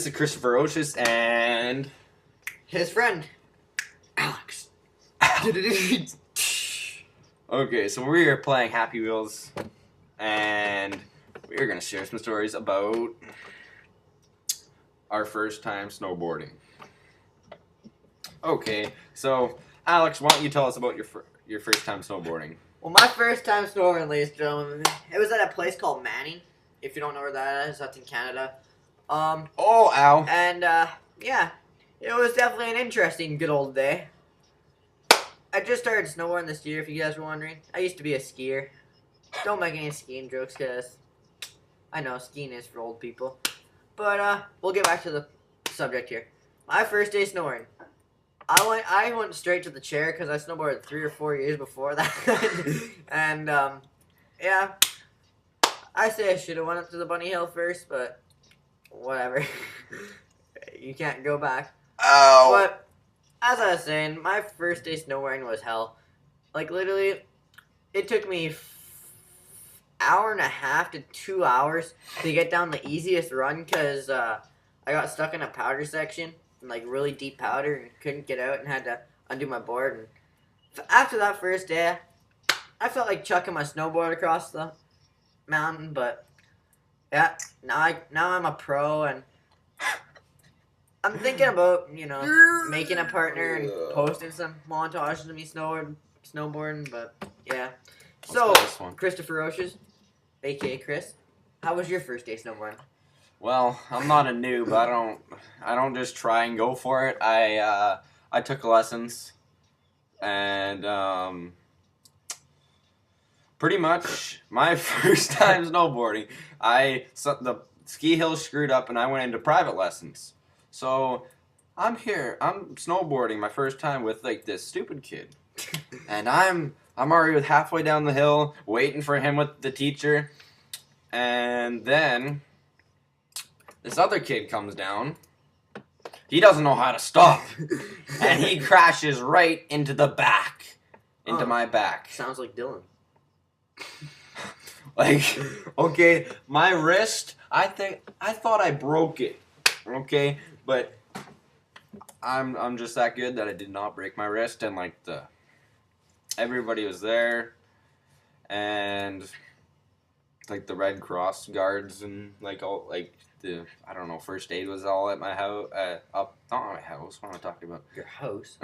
is Christopher Oshis and his friend, Alex. Okay, so we are playing Happy Wheels, and we are going to share some stories about our first time snowboarding. Okay, so Alex, why don't you tell us about your first time snowboarding? Well, my first time snowboarding, ladies and gentlemen, it was at a place called Manning. If you don't know where that is, that's in Canada. Oh, ow. And, yeah, it was definitely an interesting good old day. I just started snowboarding this year, if you guys were wondering. I used to be a skier. Don't make any skiing jokes, because I know skiing is for old people. But, we'll get back to the subject here. My first day snowboarding. I went straight to the chair because I snowboarded 3 or 4 years before that. And, yeah. I say I should have went up to the bunny hill first, but whatever. You can't go back. Ow! But, as I was saying, my first day snowboarding was hell. Like, literally, it took me hour and a half to 2 hours to get down the easiest run because I got stuck in a powder section. Like really deep powder and couldn't get out and had to undo my board. And after that first day, I felt like chucking my snowboard across the mountain. But yeah, now I'm a pro and I'm thinking about making a partner and posting some montages of me snowboarding. But yeah, so Christopher Roches, aka Chris, how was your first day snowboarding? Well, I'm not a noob. I don't just try and go for it. I took lessons, and pretty much my first time snowboarding, the ski hill screwed up, and I went into private lessons. So I'm snowboarding my first time with like this stupid kid, and I'm already halfway down the hill, waiting for him with the teacher, and then this other kid comes down. He doesn't know how to stop. And he crashes right into the back. Into my back. Sounds like Dylan. Like, okay, my wrist, I thought I broke it. Okay? But I'm just that good that I did not break my wrist, and like everybody was there, and like the Red Cross guards and like all like I don't know, first aid was all at my house, not my house, what am I talking about? Your house?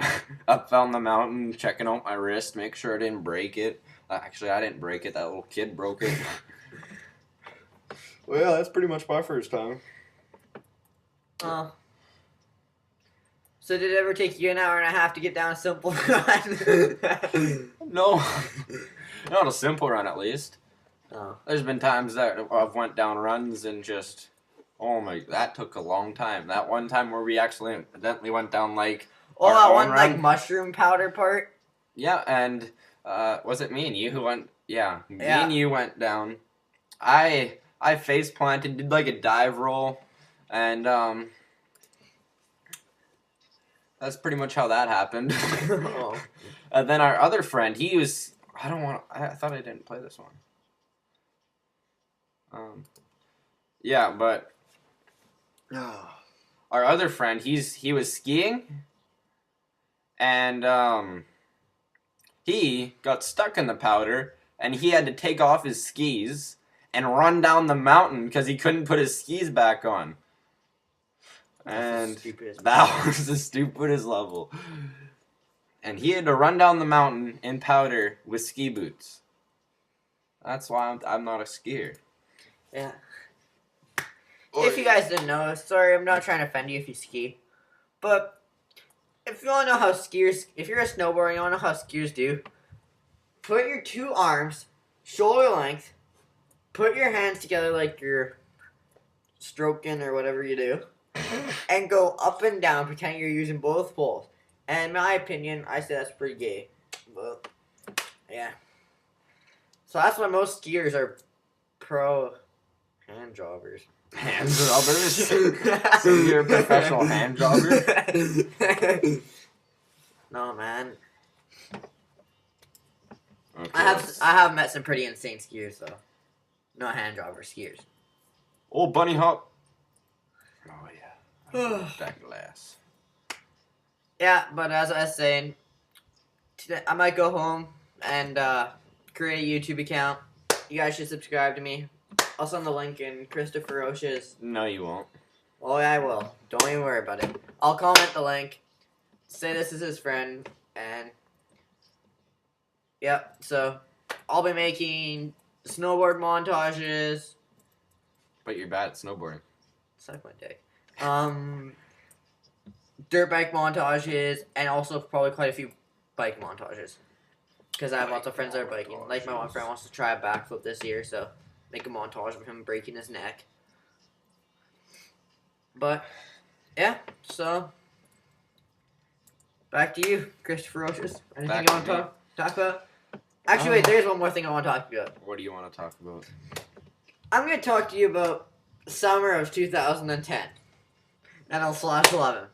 Up on the mountain, checking out my wrist, make sure I didn't break it. Actually, I didn't break it, that little kid broke it. Well, yeah, that's pretty much my first time. So did it ever take you an hour and a half to get down a simple run? No. Not a simple run, at least. Oh. There's been times that I've went down runs and just... Oh my, that took a long time. That one time where we accidentally went down like... Oh, that one like mushroom powder part? Yeah, and was it me and you who went... Yeah, me and you went down. I face planted, did like a dive roll, and that's pretty much how that happened. Oh. And then our other friend, he was... I thought I didn't play this one. Yeah, but our other friend, he was skiing, and he got stuck in the powder, and he had to take off his skis and run down the mountain because he couldn't put his skis back on. And that was the stupidest level. And he had to run down the mountain in powder with ski boots. That's why I'm not a skier. Yeah. If you guys didn't know, sorry, I'm not trying to offend you if you ski. But if you want to know how skiers, if you're a snowboarder, you want to know how skiers do, put your 2 arms shoulder length, put your hands together like you're stroking or whatever you do, and go up and down pretending you're using both poles. And in my opinion, I say that's pretty gay. But, yeah. So that's why most skiers are pro hand jobbers. Hand jobbers? So you're a professional hand jobber? No, man. Okay. I have met some pretty insane skiers though. Not hand jobber skiers. Oh, bunny hop. Oh yeah. That glass. Yeah, but as I was saying, today I might go home and create a YouTube account. You guys should subscribe to me. I'll send the link in Christopher Roche's. No, you won't. Oh, yeah, I will. Don't even worry about it. I'll comment the link, say this is his friend, and yep. So I'll be making snowboard montages. But you're bad at snowboarding. Suck my dick. Dirt bike montages, and also probably quite a few bike montages. Because I have lots of friends that are biking. Like my one friend wants to try a backflip this year, so make a montage of him breaking his neck. But yeah, so back to you, Christopher Roches. Anything Back you want to to talk about? Actually, wait, there's one more thing I want to talk about. What do you want to talk about? I'm going to talk to you about summer of 2010. NL/11.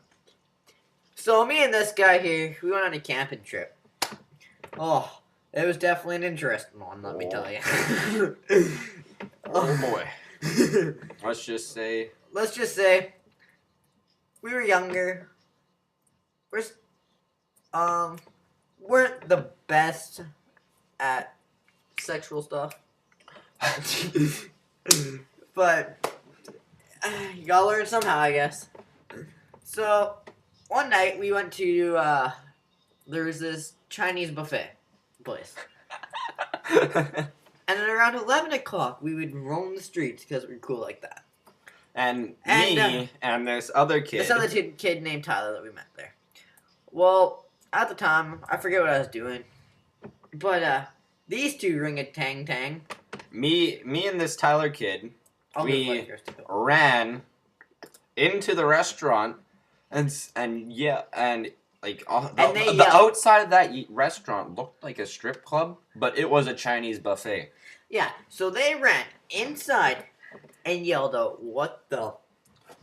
So me and this guy here, we went on a camping trip. Oh, it was definitely an interesting one, let me tell you. Oh boy. Let's just say we were younger. Weren't the best at sexual stuff. But you gotta learn somehow, I guess. So one night we went to there was this Chinese buffet place. And at around 11 o'clock, we would roam the streets because we were cool like that. And me and this other kid. This other kid named Tyler that we met there. Well, at the time, I forget what I was doing. But these two ring-a-tang-tang. Me and this Tyler kid, I'll we ran into the restaurant and like the outside of that restaurant looked like a strip club, but it was a Chinese buffet. Yeah, so they ran inside and yelled out, "What the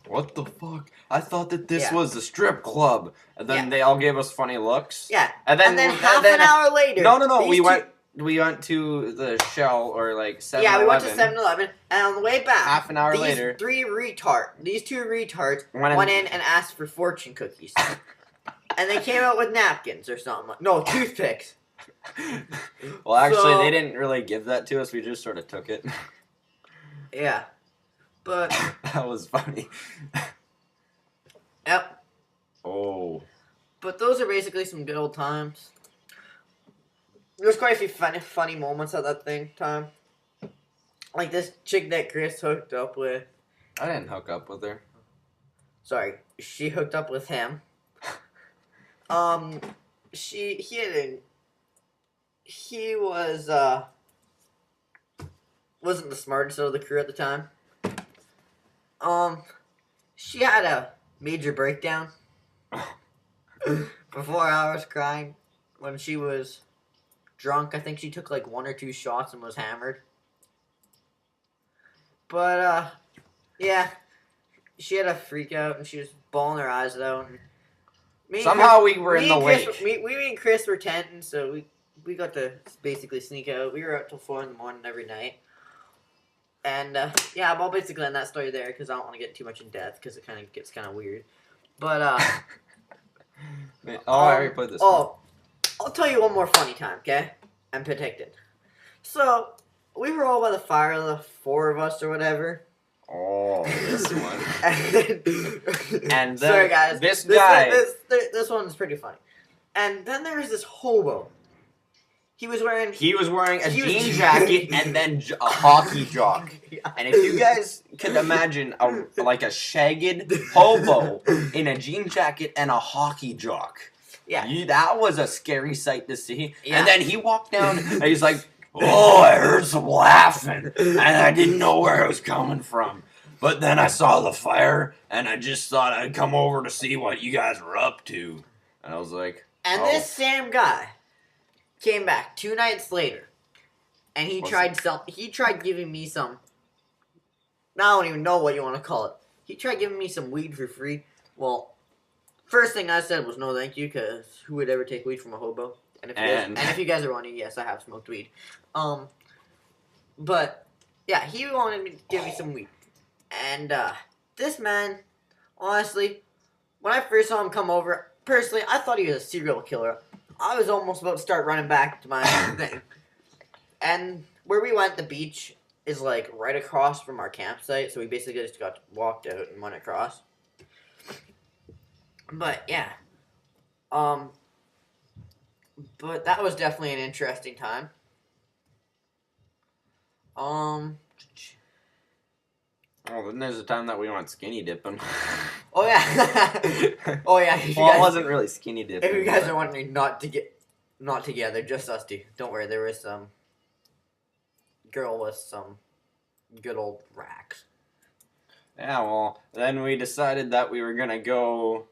fuck? I thought that this was a strip club." And then they all gave us funny looks. Yeah, and then half an hour later. No. We went to the Shell or like 7-Eleven. Yeah, we went to 7-Eleven, and on the way back, half an hour later, these two retards went in and asked for fortune cookies. And they came out with napkins or something. No, toothpicks. Well, actually, they didn't really give that to us. We just sort of took it. Yeah. But that was funny. Yep. Oh. But those are basically some good old times. There's quite a few funny moments at that time. Like this chick that Chris hooked up with. I didn't hook up with her. Sorry, she hooked up with him. He wasn't the smartest of the crew at the time. She had a major breakdown for 4 hours crying when she was drunk. I think she took like 1 or 2 shots and was hammered. But, yeah, she had a freak out and she was bawling her eyes out. Somehow we were in the wake. Me and Chris were tenting, so we got to basically sneak out. We were out till 4 in the morning every night. And, yeah, I'll basically end that story there because I don't want to get too much in depth because it kind of gets kind of weird. But, I already put this one. I'll tell you one more funny time, okay? I'm protected. So, we were all by the fire, the 4 of us or whatever. Oh, this one. And then, sorry, guys. This guy. This one is pretty funny. And then there was this hobo. He was wearing a jean jacket and then a hockey jock. And if you guys could imagine a shagged hobo in a jean jacket and a hockey jock. Yeah. That was a scary sight to see. Yeah. And then he walked down and he's like, "Oh, I heard some laughing and I didn't know where it was coming from. But then I saw the fire and I just thought I'd come over to see what you guys were up to." And I was like, and this same guy came back 2 nights later, and he tried giving me some. I don't even know what you want to call it. He tried giving me some weed for free. Well, first thing I said was no, thank you, because who would ever take weed from a hobo? And if you guys are wondering, yes, I have smoked weed. But yeah, he wanted me to give me some weed, and this man Honestly, when I first saw him come over, personally, I thought he was a serial killer. I was almost about to start running back to my thing. And where we went, the beach is like right across from our campsite, so we basically just got walked out and went across. But yeah, but that was definitely an interesting time. Oh, then there's a time that we went skinny dipping. Oh yeah, oh yeah. Well, it wasn't really skinny dipping. If you guys are wondering, not together, just us two. Don't worry, there was some girl with some good old racks. Yeah, well, then we decided that we were gonna go.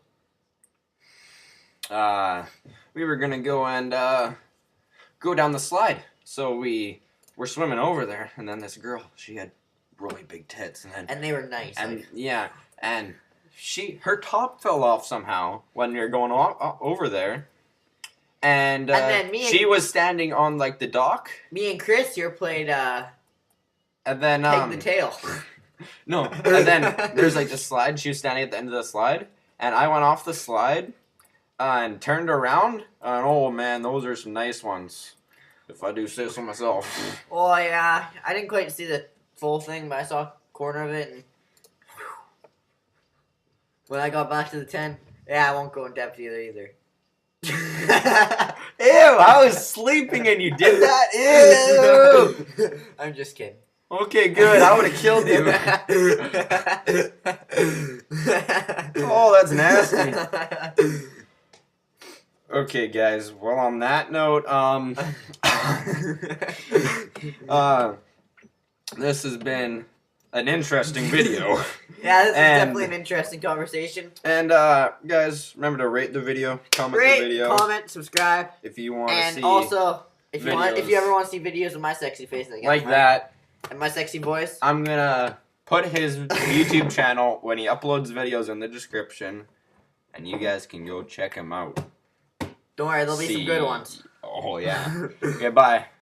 We were gonna go and go down the slide. So we were swimming over there, and then this girl, she had really big tits, and they were nice. And like. yeah, and her top fell off somehow when we were going over there, and then she was standing on like the dock. Me and Chris here played and then Peg the Tail. No, and then there's like the slide. She was standing at the end of the slide, and I went off the slide and turned around, and oh man, those are some nice ones. If I do say so myself. Oh yeah, I didn't quite see the full thing, but I saw a corner of it, and when I got back to the tent, yeah, I won't go in depth either. Ew, I was sleeping and you did that? Ew! I'm just kidding. Okay, good. I would have killed you. Oh, that's nasty. Okay, guys. Well, on that note, this has been an interesting video. Yeah, this is definitely an interesting conversation. And guys, remember to rate the video, comment the video, comment, subscribe, if you want to see. And also, if you ever want to see videos of my sexy face like that, and my sexy voice, I'm gonna put his YouTube channel when he uploads videos in the description, and you guys can go check him out. Don't worry, there'll be some good ones. Oh yeah. Okay, bye.